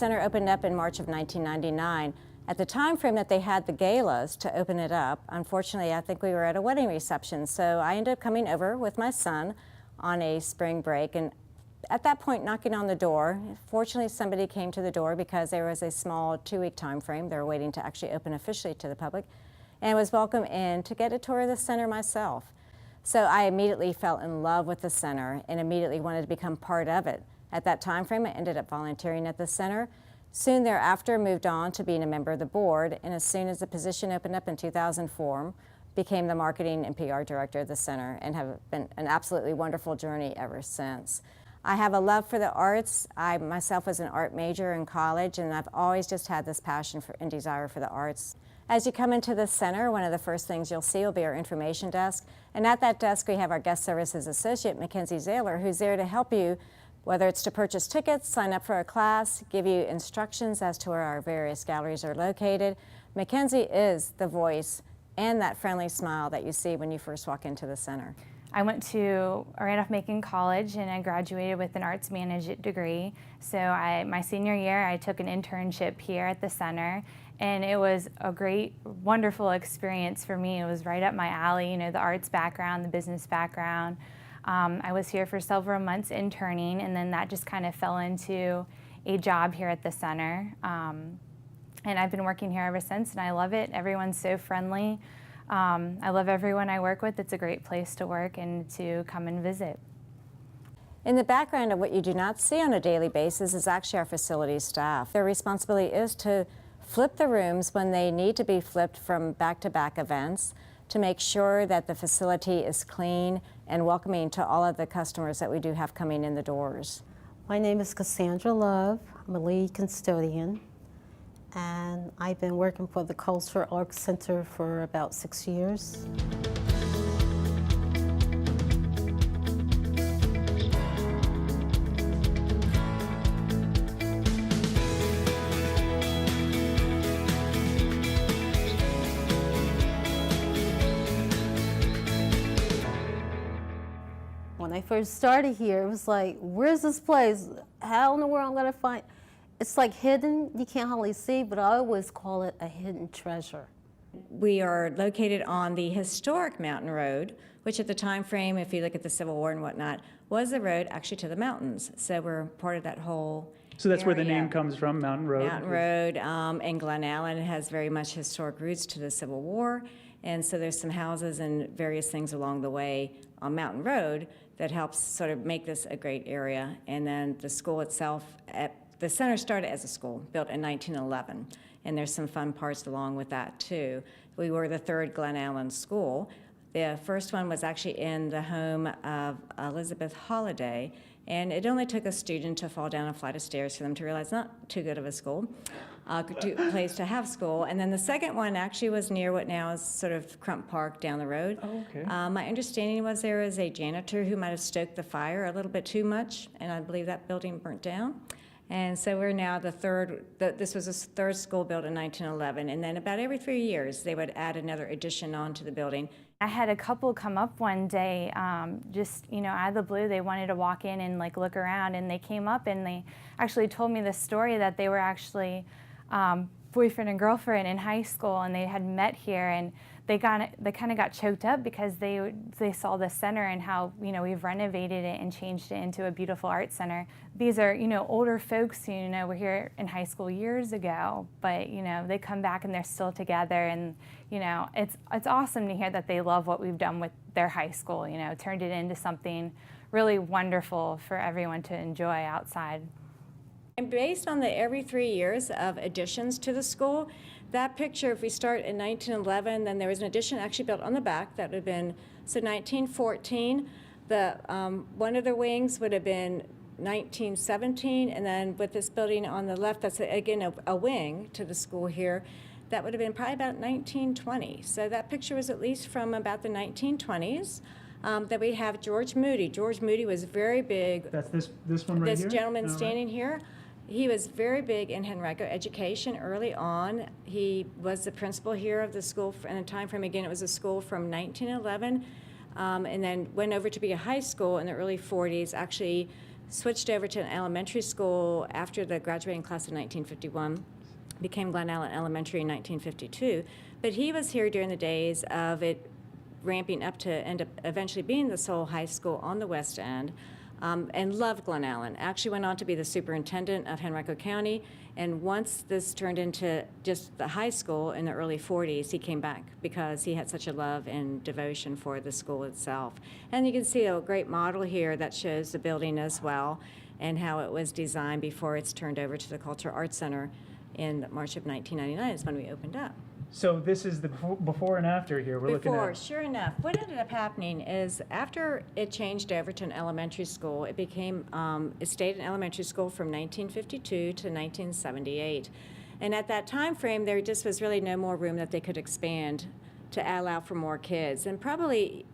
center opened up in March of 1999. At the time frame that they had the galas to open it up, unfortunately, I think we were at a wedding reception, so I ended up coming over with my son on a spring break, and at that point knocking on the door. Fortunately, somebody came to the door because there was a small 2-week time frame. They were waiting to actually open officially to the public, and was welcome in to get a tour of the center myself. So I immediately fell in love with the center and immediately wanted to become part of it. At that time frame, I ended up volunteering at the center. Soon thereafter, moved on to being a member of the board, and as soon as the position opened up in 2004, became the marketing and PR director of the center, and have been an absolutely wonderful journey ever since. I have a love for the arts. I myself was an art major in college, and I've always just had this passion for and desire for the arts. As you come into the center, one of the first things you'll see will be our information desk, and at that desk we have our guest services associate, Mackenzie Zahler, who's there to help you, whether it's to purchase tickets, sign up for a class, give you instructions as to where our various galleries are located. Mackenzie is the voice and that friendly smile that you see when you first walk into the center. I went to Randolph-Macon College and I graduated with an arts management degree. So my senior year, I took an internship here at the center, and it was a great, wonderful experience for me. It was right up my alley, you know, the arts background, the business background. I was here for several months interning, and then that just kind of fell into a job here at the center. And I've been working here ever since, and I love it. Everyone's so friendly. I love everyone I work with. It's a great place to work and to come and visit. In the background of what you do not see on a daily basis is actually our facilities staff. Their responsibility is to flip the rooms when they need to be flipped from back-to-back events, to make sure that the facility is clean and welcoming to all of the customers that we do have coming in the doors. My name is Cassandra Love. I'm a lead custodian, and I've been working for the Cultural Arts Center for about 6 years. When I first started here, it was like, where's this place? How in the world am I gonna find? It's like hidden, you can't hardly see, but I always call it a hidden treasure. We are located on the historic Mountain Road, which at the time frame, if you look at the Civil War and whatnot, was the road actually to the mountains. So we're part of that whole So that's area. Where the name comes from, Mountain Road? Mountain Road, and Glen Allen has very much historic roots to the Civil War. And so there's some houses and various things along the way on Mountain Road that helps sort of make this a great area. And then the school itself, the center started as a school, built in 1911, and there's some fun parts along with that too. We were the third Glen Allen school. The first one was actually in the home of Elizabeth Holliday, and it only took a student to fall down a flight of stairs for them to realize not too good of a school, place to have school. And then the second one actually was near what now is sort of Crump Park down the road. Oh, okay. My understanding was there was a janitor who might have stoked the fire a little bit too much, and I believe that building burnt down. And so we're now the third, this was a third school built in 1911, and then about every 3 years they would add another addition onto the building. I had a couple come up one day, just, you know, out of the blue. They wanted to walk in and like look around, and they came up and they actually told me the story that they were actually boyfriend and girlfriend in high school, and they had met here, and they kind of got choked up because they saw the center and how, you know, we've renovated it and changed it into a beautiful art center. These are, you know, older folks who, you know, were here in high school years ago, but, you know, they come back and they're still together, and, you know, it's awesome to hear that they love what we've done with their high school, you know, turned it into something really wonderful for everyone to enjoy outside. And based on the every 3 years of additions to the school, that picture, if we start in 1911, then there was an addition actually built on the back that would have been, so 1914. The one of the wings would have been 1917, and then with this building on the left, that's again a wing to the school here, that would have been probably about 1920. So that picture was at least from about the 1920s. That we have George Moody. George Moody was very big. That's this one right here? This gentleman standing here. He was very big in Henrico education early on. He was the principal here of the school, and the time frame, again, it was a school from 1911, and then went over to be a high school in the early 40s, actually switched over to an elementary school after the graduating class of 1951, became Glen Allen Elementary in 1952. But he was here during the days of it ramping up to end up eventually being the sole high school on the West End, and loved Glen Allen. Actually went on to be the superintendent of Henrico County, and once this turned into just the high school in the early 40s, he came back because he had such a love and devotion for the school itself. And you can see a great model here that shows the building as well and how it was designed before it's turned over to the Cultural Arts Center in March of 1999 is when we opened up. So this is the before and after here. We're looking Before, at. sure enough, what ended up happening is after it changed over to an elementary school, it became, it stayed an elementary school from 1952 to 1978. And at that time frame, there just was really no more room that they could expand to allow for more kids. And probably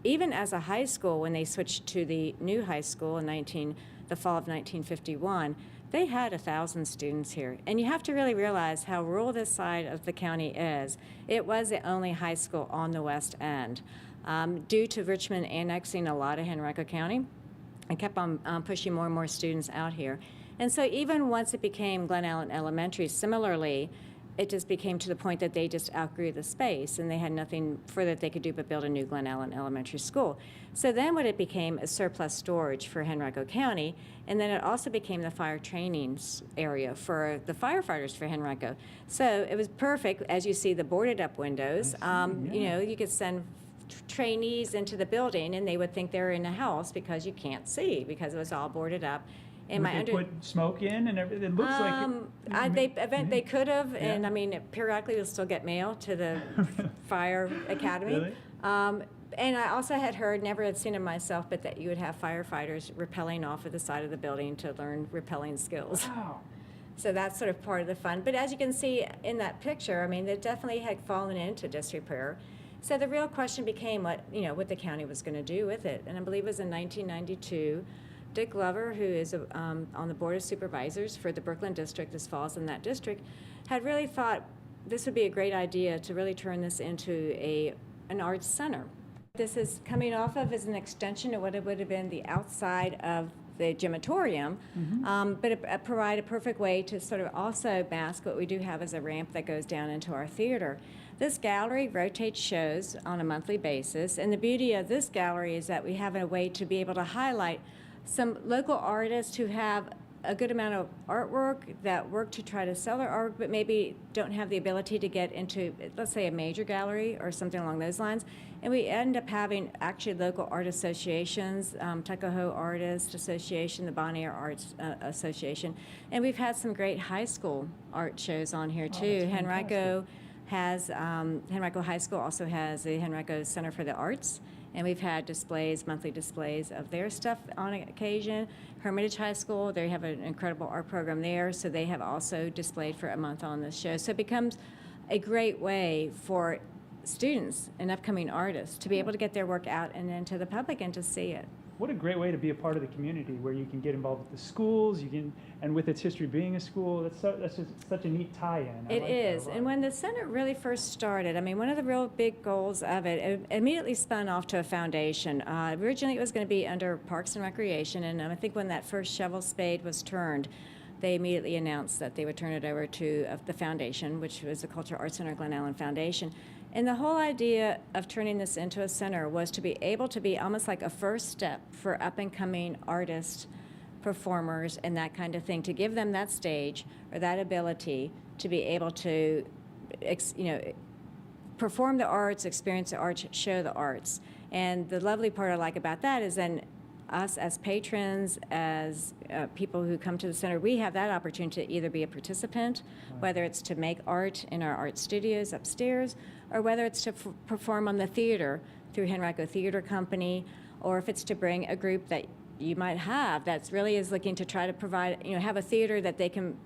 even as a high school, when they switched to the new high school in the fall of 1951, they had 1,000 students here. And you have to really realize how rural this side of the county is. It was the only high school on the West End. Due to Richmond annexing a lot of Henrico County, and kept on pushing more and more students out here. And so even once it became Glen Allen Elementary, similarly, it just became to the point that they just outgrew the space and they had nothing further that they could do but build a new Glen Allen Elementary School. So then what it became is surplus storage for Henrico County, and then it also became the fire training area for the firefighters for Henrico. So it was perfect, as you see the boarded up windows. You know, you could send trainees into the building and they would think they're in a house because you can't see because it was all boarded up. And Would they put smoke in and everything? It looks they could have, Yeah. and I mean, periodically we'll still get mail to the fire academy. Really? And I also had heard, never had seen it myself, but that you would have firefighters rappelling off of the side of the building to learn rappelling skills. Wow. So that's sort of part of the fun. But as you can see in that picture, I mean, it definitely had fallen into disrepair. So the real question became what the county was going to do with it. And I believe it was in 1992. Dick Glover, who is on the Board of Supervisors for the Brooklyn District, this falls in that district, had really thought this would be a great idea to really turn this into an arts center. This is coming off of as an extension of what it would have been the outside of the gymatorium, but it provided a perfect way to sort of also mask what we do have as a ramp that goes down into our theater. This gallery rotates shows on a monthly basis, and the beauty of this gallery is that we have a way to be able to highlight some local artists who have a good amount of artwork that work to try to sell their art, but maybe don't have the ability to get into, let's say, a major gallery or something along those lines. And we end up having actually local art associations, Tuckahoe Artist Association, the Bon Air Arts Association, and we've had some great high school art shows on here too. Henrico High School also has the Henrico Center for the Arts. And we've had monthly displays of their stuff on occasion. Hermitage High School, they have an incredible art program there, so they have also displayed for a month on this show. So it becomes a great way for students and upcoming artists to be able to get their work out and into the public and to see it. What a great way to be a part of the community where you can get involved with the schools, and with its history being a school, that's just such a neat tie-in. It is, and when the center really first started, I mean, one of the real big goals of it immediately spun off to a foundation. Originally it was going to be under Parks and Recreation, and I think when that first shovel spade was turned, they immediately announced that they would turn it over to the foundation, which was the Cultural Arts Center Glen Allen Foundation. And the whole idea of turning this into a center was to be able to be almost like a first step for up-and-coming artists, performers, and that kind of thing, to give them that stage or that ability to be able to, perform the arts, experience the arts, show the arts. And the lovely part I like about that is then us as patrons, as people who come to the center, we have that opportunity to either be a participant, whether it's to make art in our art studios upstairs, or whether it's to perform on the theater through Henrico Theater Company, or if it's to bring a group that you might have that's really is looking to try to provide, have a theater that they can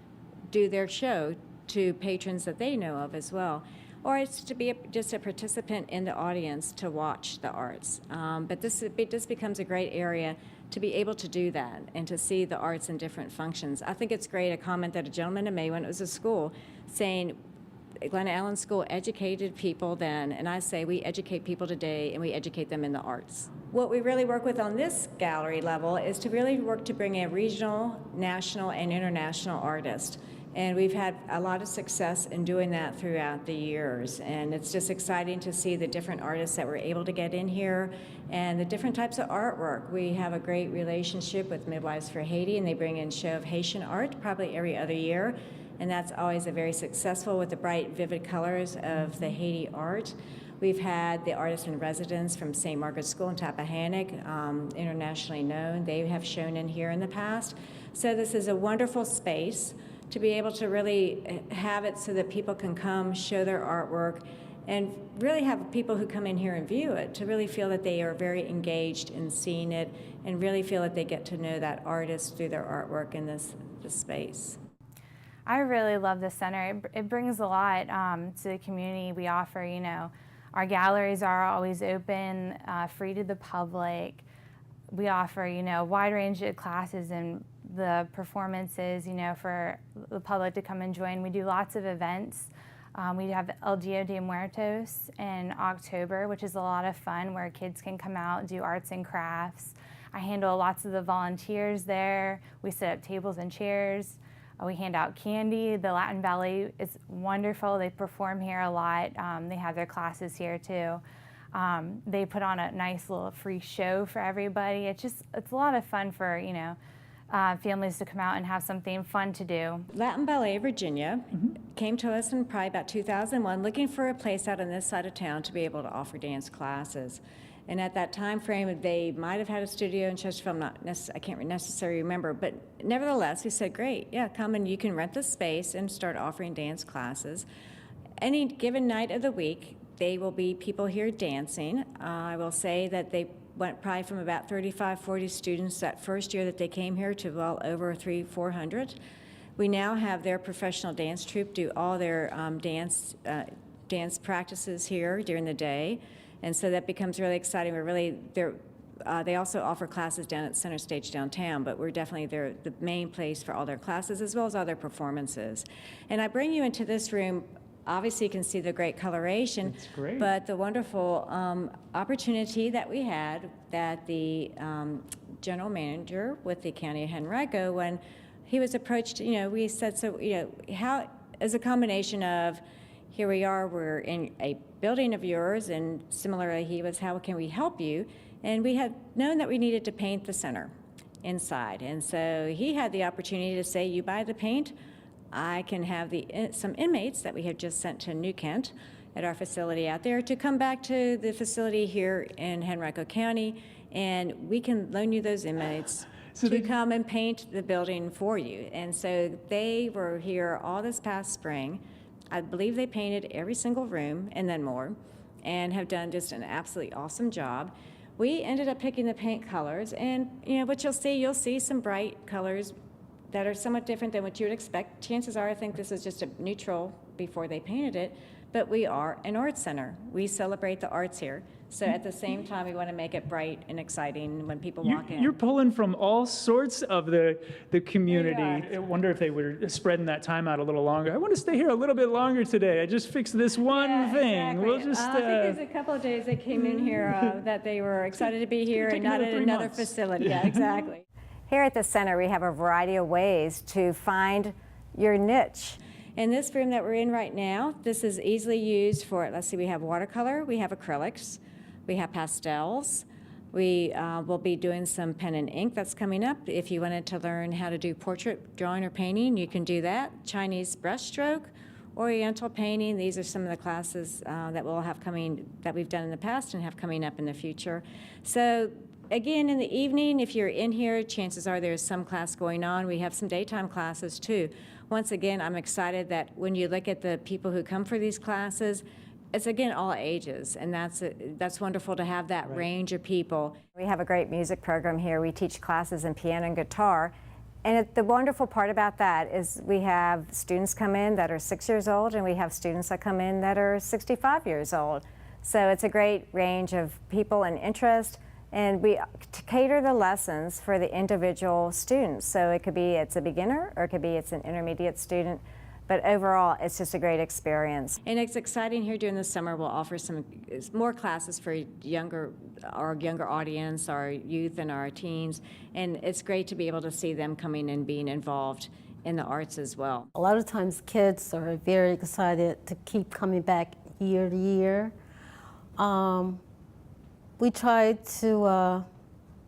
do their show to patrons that they know of as well. Or it's to be just a participant in the audience to watch the arts. But this becomes a great area to be able to do that and to see the arts in different functions. I think it's great, a comment that a gentleman made when it was a school, saying Glen Allen School educated people then, and I say we educate people today and we educate them in the arts. What we really work with on this gallery level is to really work to bring in regional, national, and international artists. And we've had a lot of success in doing that throughout the years. And it's just exciting to see the different artists that we're able to get in here and the different types of artwork. We have a great relationship with Midwives for Haiti, and they bring in show of Haitian art probably every other year. And that's always a very successful with the bright, vivid colors of the Haiti art. We've had the artists in residence from St. Margaret's School in Tappahannock, internationally known. They have shown in here in the past. So this is a wonderful space to be able to really have it so that people can come, show their artwork, and really have people who come in here and view it to really feel that they are very engaged in seeing it and really feel that they get to know that artist through their artwork in this space. I really love the center. It brings a lot to the community. We offer, our galleries are always open, free to the public. We offer, a wide range of classes and the performances, for the public to come and join. We do lots of events. We have El Dia de Muertos in October, which is a lot of fun, where kids can come out and do arts and crafts. I handle lots of the volunteers there. We set up tables and chairs. We hand out candy. The Latin Ballet is wonderful. They perform here a lot. They have their classes here too. They put on a nice little free show for everybody. It's a lot of fun for, families to come out and have something fun to do. Latin Ballet Virginia came to us in probably about 2001 looking for a place out on this side of town to be able to offer dance classes. And at that time frame, they might have had a studio in Chesterfield. I can't necessarily remember, but nevertheless, we said, great, yeah, come and you can rent the space and start offering dance classes. Any given night of the week, they will be people here dancing. I will say that they went probably from about 35, 40 students that first year that they came here to well over 300, 400. We now have their professional dance troupe do all their dance practices here during the day. And so that becomes really exciting. They also offer classes down at Center Stage downtown, but we're definitely the main place for all their classes as well as all their performances. And I bring you into this room. Obviously, you can see the great coloration, it's great. But the wonderful opportunity that we had that the general manager with the County of Henrico, when he was approached, we said, so, how, as a combination of, here we are, we're in a building of yours, and similarly, he was, how can we help you? And we had known that we needed to paint the center inside. And so he had the opportunity to say, you buy the paint, I can have some inmates that we have just sent to New Kent at our facility out there to come back to the facility here in Henrico County, and we can loan you those inmates to come and paint the building for you. And so they were here all this past spring. I believe they painted every single room and then more, and have done just an absolutely awesome job. We ended up picking the paint colors, and what you'll see some bright colors that are somewhat different than what you would expect. Chances are, I think this is just a neutral before they painted it, but we are an arts center. We celebrate the arts here. So at the same time, we want to make it bright and exciting when people walk in. You're pulling from all sorts of the community. Yeah. I wonder if they were spreading that time out a little longer. I want to stay here a little bit longer today. I just fixed this one thing. Exactly. We'll just. I think there's a couple of days they came in here that they were excited to be here and not at another facility. Yeah, exactly. Here at the center, we have a variety of ways to find your niche. In this room that we're in right now, this is easily used for, let's see, we have watercolor, we have acrylics, we have pastels. We will be doing some pen and ink that's coming up. If you wanted to learn how to do portrait drawing or painting, you can do that. Chinese brushstroke, Oriental painting. These are some of the classes that we'll have coming, that we've done in the past and have coming up in the future. So again, in the evening, if you're in here, chances are there's some class going on. We have some daytime classes too. Once again, I'm excited that when you look at the people who come for these classes, it's again all ages, and that's wonderful to have that range of people. We have a great music program here. We teach classes in piano and guitar, and the wonderful part about that is we have students come in that are 6 years old, and we have students that come in that are 65 years old. So it's a great range of people and interest, and we cater the lessons for the individual students. So it could be it's a beginner, or it could be it's an intermediate student. But overall, it's just a great experience. And it's exciting here during the summer. We'll offer some more classes for our younger audience, our youth and our teens. And it's great to be able to see them coming and being involved in the arts as well. A lot of times kids are very excited to keep coming back year to year. We try to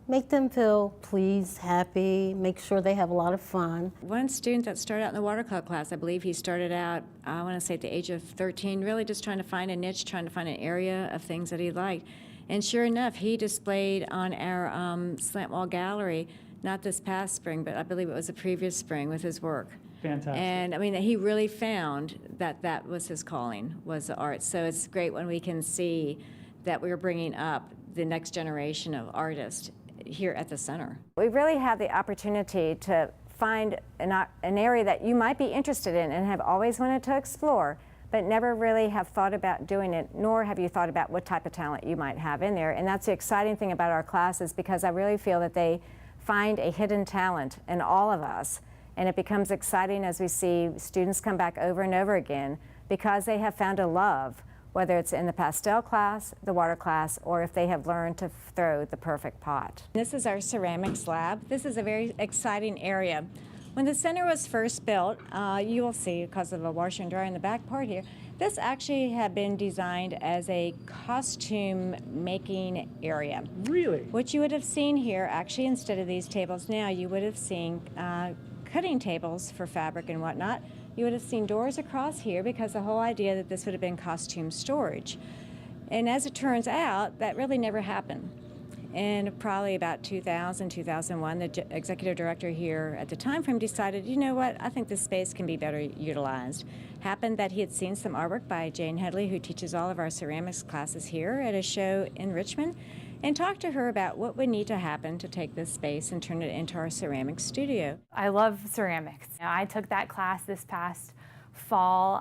make them feel pleased, happy, make sure they have a lot of fun. One student that started out in the watercolor class, I believe he started out, I want to say at the age of 13, really just trying to find a niche, trying to find an area of things that he liked. And sure enough, he displayed on our slant wall gallery, not this past spring, but I believe it was the previous spring, with his work. Fantastic. And I mean, he really found that that was his calling, was the art. So it's great when we can see that we're bringing up the next generation of artists here at the center. We really have the opportunity to find an area that you might be interested in and have always wanted to explore, but never really have thought about doing it, nor have you thought about what type of talent you might have in there. And that's the exciting thing about our classes, because I really feel that they find a hidden talent in all of us. And it becomes exciting as we see students come back over and over again because they have found a love, whether it's in the pastel class, the water class, or if they have learned to throw the perfect pot. This is our ceramics lab. This is a very exciting area. When the center was first built, you will see, because of a washer and dryer in the back part here, this actually had been designed as a costume making area. Really? What you would have seen here, actually, instead of these tables now, you would have seen cutting tables for fabric and whatnot. You would have seen doors across here, because the whole idea that this would have been costume storage. And as it turns out, that really never happened. And probably about 2000, 2001, the executive director here at the time frame decided, you know what, I think this space can be better utilized. Happened that he had seen some artwork by Jane Headley, who teaches all of our ceramics classes here, at a show in Richmond, and talked to her about what would need to happen to take this space and turn it into our ceramics studio. I love ceramics. I took that class this past fall.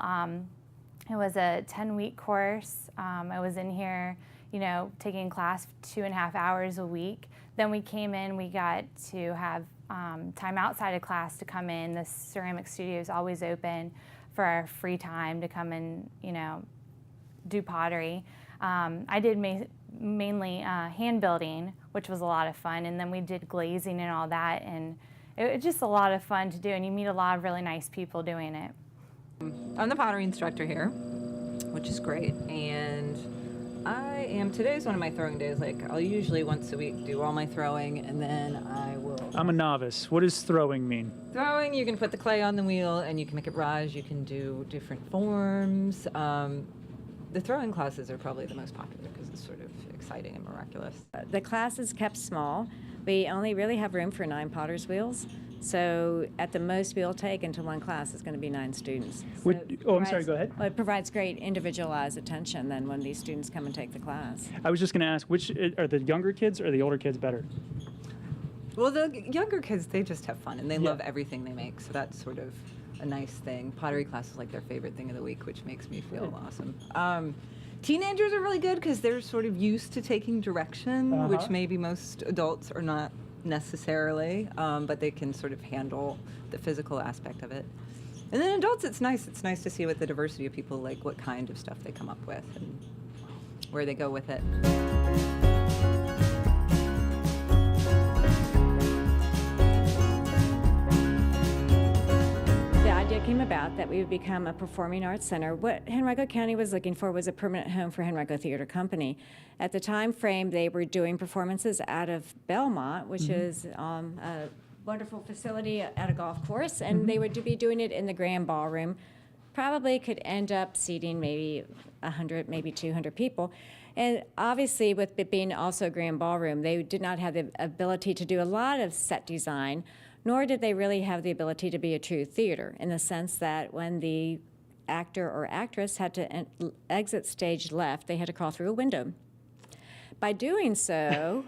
It was a 10-week course. I was in here, taking class 2.5 hours a week. Then we came in, we got to have time outside of class to come in. The ceramic studio is always open for our free time to come and, do pottery. I did mainly hand building, which was a lot of fun, and then we did glazing and all that, and it was just a lot of fun to do, and you meet a lot of really nice people doing it. I'm the pottery instructor here, which is great, and today's one of my throwing days. Like, I'll usually once a week do all my throwing, and then I will... I'm a novice. What does throwing mean? Throwing, you can put the clay on the wheel, and you can make it rise, you can do different forms. The throwing classes are probably the most popular because it's sort of exciting and miraculous. The class is kept small. We only really have room for 9 potter's wheels. So at the most we'll take into one class is going to be 9 students. So I'm sorry, go ahead. Well, it provides great individualized attention then when these students come and take the class. I was just going to ask, which are the younger kids or the older kids better? Well, the younger kids, they just have fun and they love everything they make. So that's sort of a nice thing. Pottery class is like their favorite thing of the week, which makes me feel awesome. Teenagers are really good because they're sort of used to taking direction, which maybe most adults are not necessarily, but they can sort of handle the physical aspect of it. And then adults, it's nice. It's nice to see what the diversity of people like, what kind of stuff they come up with and where they go with it. It came about that we would become a performing arts center. What Henrico County was looking for was a permanent home for Henrico Theater Company. At the time frame, they were doing performances out of Belmont, which is a wonderful facility at a golf course, and they would be doing it in the Grand Ballroom. Probably could end up seating maybe 100, maybe 200 people. And obviously, with it being also a Grand Ballroom, they did not have the ability to do a lot of set design, nor did they really have the ability to be a true theater, in the sense that when the actor or actress had to exit stage left, they had to crawl through a window. By doing so,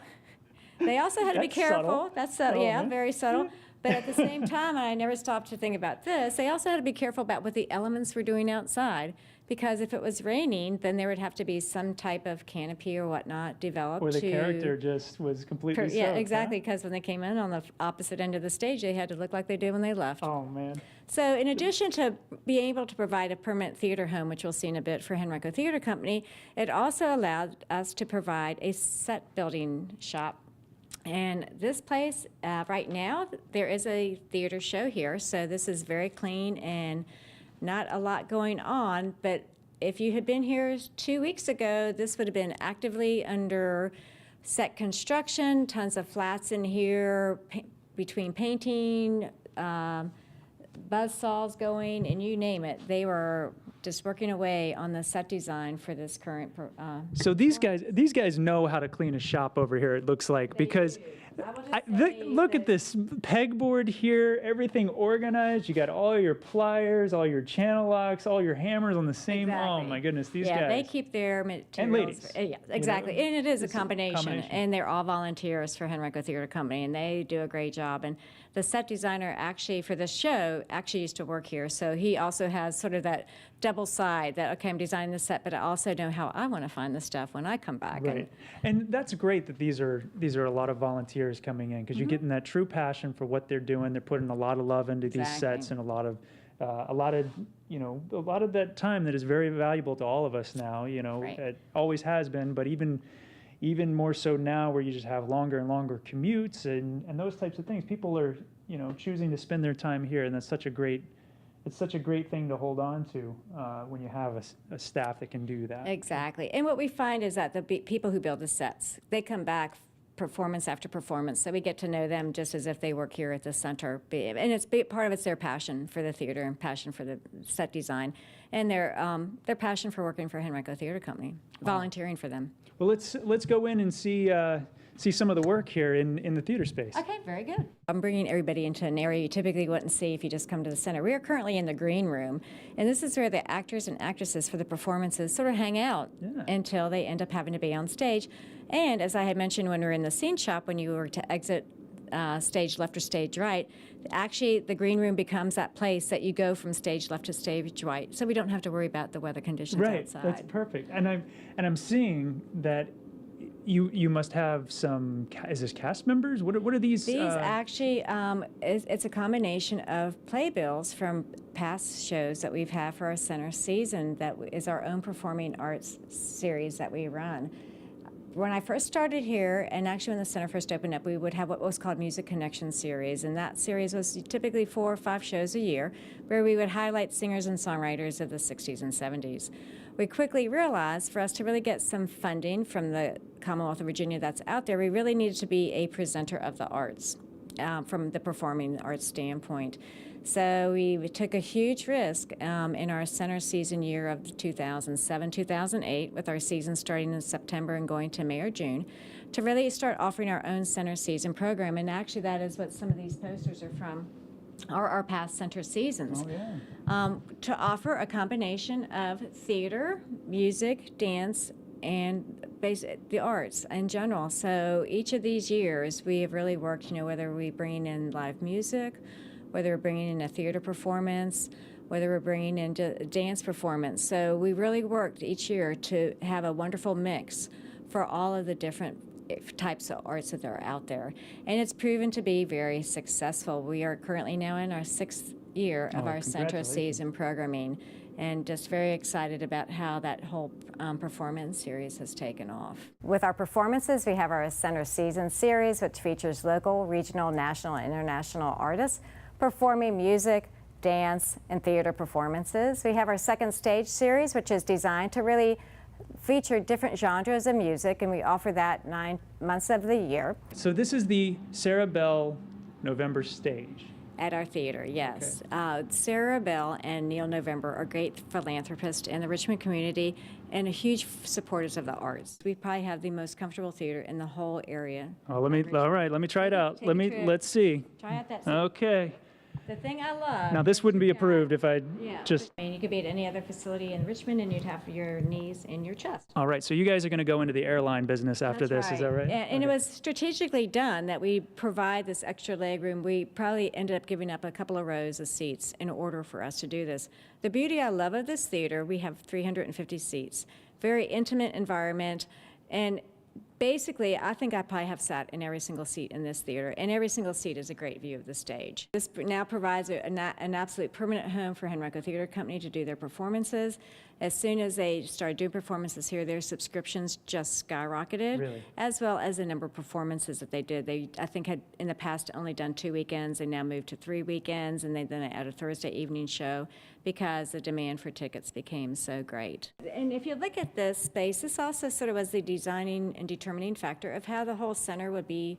they also had to be careful. Subtle. That's very subtle. But at the same time, and I never stopped to think about this, they also had to be careful about what the elements were doing outside, because if it was raining, then there would have to be some type of canopy or whatnot developed. Or the to character just was completely soaked, yeah, huh? exactly, because when they came in on the opposite end of the stage, they had to look like they did when they left. Oh, man. So in addition to being able to provide a permanent theater home, which we'll see in a bit for Henrico Theater Company, it also allowed us to provide a set building shop. And this place, right now, there is a theater show here, so this is very clean and not a lot going on, but if you had been here 2 weeks ago, this would have been actively under set construction, tons of flats in here, between painting, buzzsaws going, and you name it. They were just working away on the set design for this current. So these guys know how to clean a shop over here, it looks like, because look at this pegboard here, everything organized. You got all your pliers, all your channel locks, all your hammers on the same. Oh Exactly. my goodness, these Yeah, guys. they keep their materials. And ladies. Yeah, exactly. And it is a It's a combination. combination. And they're all volunteers for Henrico Theater Company, and they do a great job. And the set designer actually for this show actually used to work here. So he also has sort of that double side that, okay, I'm designing the set, but I also know how I want to find the stuff when I come back. Right, and that's great that these are a lot of volunteers coming in, because you're getting that true passion for what they're doing. They're putting a lot of love into these sets, and a lot of that time that is very valuable to all of us now. Right. It always has been, but even more so now, where you just have longer and longer commutes and those types of things. People are choosing to spend their time here, and that's such a great. It's such a great thing to hold on to when you have a staff that can do that. Exactly. And what we find is that the people who build the sets, they come back performance after performance, so we get to know them just as if they work here at the center. And it's part of it's their passion for the theater and passion for the set design, and their passion for working for Henrico Theater Company, volunteering for them. Well, let's go in and see some of the work here in the theater space. Okay, very good. I'm bringing everybody into an area you typically wouldn't see if you just come to the center. We are currently in the green room, and this is where the actors and actresses for the performances sort of hang out until they end up having to be on stage. And as I had mentioned when we were in the scene shop, when you were to exit stage left or stage right, actually the green room becomes that place that you go from stage left to stage right, so we don't have to worry about the weather conditions outside. Right, that's perfect. And I'm seeing that you must have some. Is this cast members? What are these? These actually, it's a combination of playbills from past shows that we've had for our center season. That is our own performing arts series that we run. When I first started here, and actually when the center first opened up, we would have what was called Music Connection series, and that series was typically 4 or 5 shows a year, where we would highlight singers and songwriters of the 60s and 70s. We quickly realized for us to really get some funding from the Commonwealth of Virginia that's out there, we really needed to be a presenter of the arts from the performing arts standpoint. So we took a huge risk in our center season year of 2007-2008, with our season starting in September and going to May or June, to really start offering our own center season program. And actually that is what some of these posters are from, are our past center seasons. Oh, yeah. To offer a combination of theater, music, dance, and the arts in general. So each of these years we have really worked, whether we bring in live music, whether we're bringing in a theater performance, whether we're bringing in a dance performance. So we really worked each year to have a wonderful mix for all of the different types of arts that are out there. And it's proven to be very successful. We are currently now in our 6th year of our center season programming, and just very excited about how that whole performance series has taken off. With our performances, we have our center season series, which features local, regional, national, and international artists performing music, dance, and theater performances. We have our second stage series, which is designed to really feature different genres of music, and we offer that 9 months of the year. So this is the Sarah Bell November stage. At our theater, yes. Sarah Bell and Neil November are great philanthropists in the Richmond community and huge supporters of the arts. We probably have the most comfortable theater in the whole area. Oh, all right, let me try it out. Take a trip. Let's see. Try out that seat. Okay. The thing I love. Now, this wouldn't be approved if I Yeah. just. I mean, you could be at any other facility in Richmond and you'd have your knees in your chest. All right, so you guys are going to go into the airline business after That's this, is that right? And it Okay. was strategically done that we provide this extra leg room. We probably ended up giving up a couple of rows of seats in order for us to do this. The beauty I love of this theater, we have 350 seats, very intimate environment, and basically, I think I probably have sat in every single seat in this theater, and every single seat is a great view of the stage. This now provides an absolute permanent home for Henrico Theater Company to do their performances. As soon as they started doing performances here, their subscriptions just skyrocketed, Really? as well as the number of performances that they did. They, I think, had in the past only done 2 weekends. They now moved to 3 weekends, and then add a Thursday evening show because the demand for tickets became so great. And if you look at this space, this also sort of was the designing and determining factor of how the whole center would be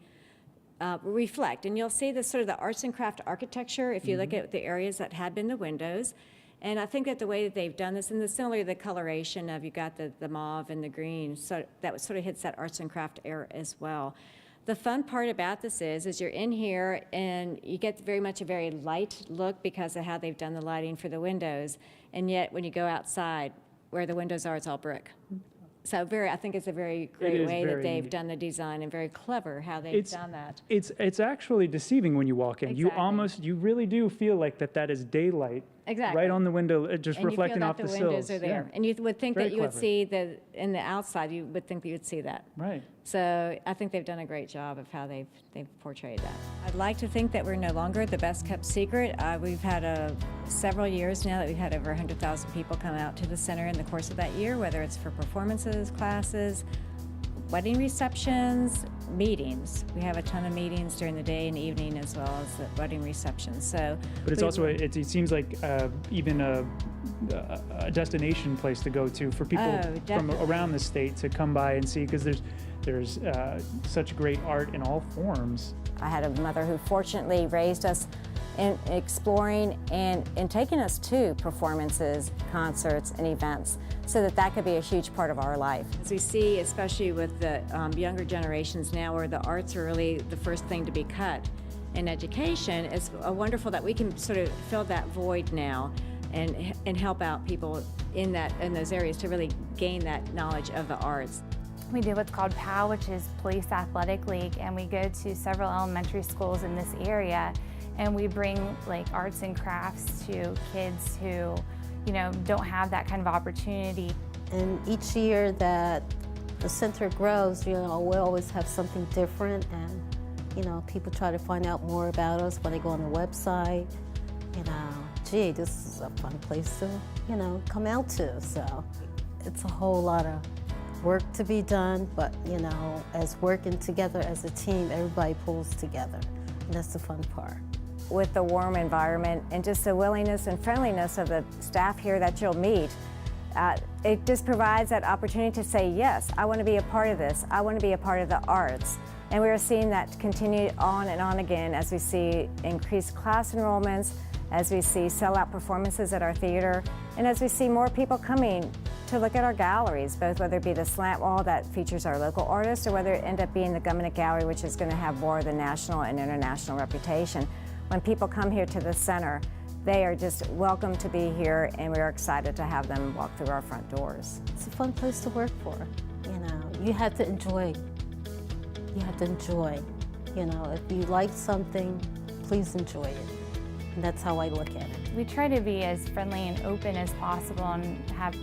reflect. And you'll see the sort of the arts and craft architecture if you look at the areas that had been the windows. And I think that the way that they've done this, and similarly the coloration of, you got the mauve and the green, so that sort of hits that arts and craft air as well. The fun part about this is you're in here and you get very much a very light look because of how they've done the lighting for the windows. And yet when you go outside, where the windows are, it's all brick. So I think it's a very great is way that very they've neat. done the design, and very clever how they've It's- done that. It's actually deceiving when you walk in. Exactly. You really do feel like that is daylight. Exactly. Right on the window, just And reflecting you feel off that the the sills. windows are there. Yeah. And you would think Very that you would clever. see in the outside, you would think that you would see that. Right. So I think they've done a great job of how they've portrayed that. I'd like to think that we're no longer the best kept secret. We've had several years now that we've had over 100,000 people come out to the center in the course of that year, whether it's for performances, classes, wedding receptions, meetings. We have a ton of meetings during the day and evening as well as the wedding receptions. So, But it's also, it seems like even a destination place to go to for people Oh, from definitely. around the state to come by and see, because there's such great art in all forms. I had a mother who fortunately raised us in exploring and taking us to performances, concerts, and events so that could be a huge part of our life. As we see, especially with the younger generations now, where the arts are really the first thing to be cut in education, it's wonderful that we can sort of fill that void now and help out people in those areas to really gain that knowledge of the arts. We do what's called POW, which is Police Athletic League, and we go to several elementary schools in this area, and we bring like arts and crafts to kids who, don't have that kind of opportunity. And each year that the center grows, we always have something different, and people try to find out more about us when they go on the website. Gee, this is a fun place to, come out to. So it's a whole lot of work to be done, but as working together as a team, everybody pulls together, and that's the fun part. With the warm environment and just the willingness and friendliness of the staff here that you'll meet, it just provides that opportunity to say, yes, I want to be a part of this. I want to be a part of the arts. And we are seeing that continue on and on again as we see increased class enrollments, as we see sellout performances at our theater, and as we see more people coming to look at our galleries, both whether it be the slant wall that features our local artists or whether it end up being the Gumminick Gallery, which is going to have more of the national and international reputation. When people come here to the center, they are just welcome to be here, and we're excited to have them walk through our front doors. It's a fun place to work for. You have to enjoy. You have to enjoy. If you like something, please enjoy it. And that's how I look at it. We try to be as friendly and open as possible and have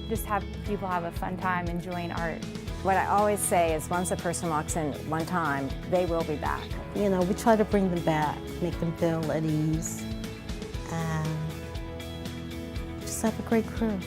people have a fun time enjoying art. What I always say is once a person walks in one time, they will be back. We try to bring them back, make them feel at ease, and just have a great crew.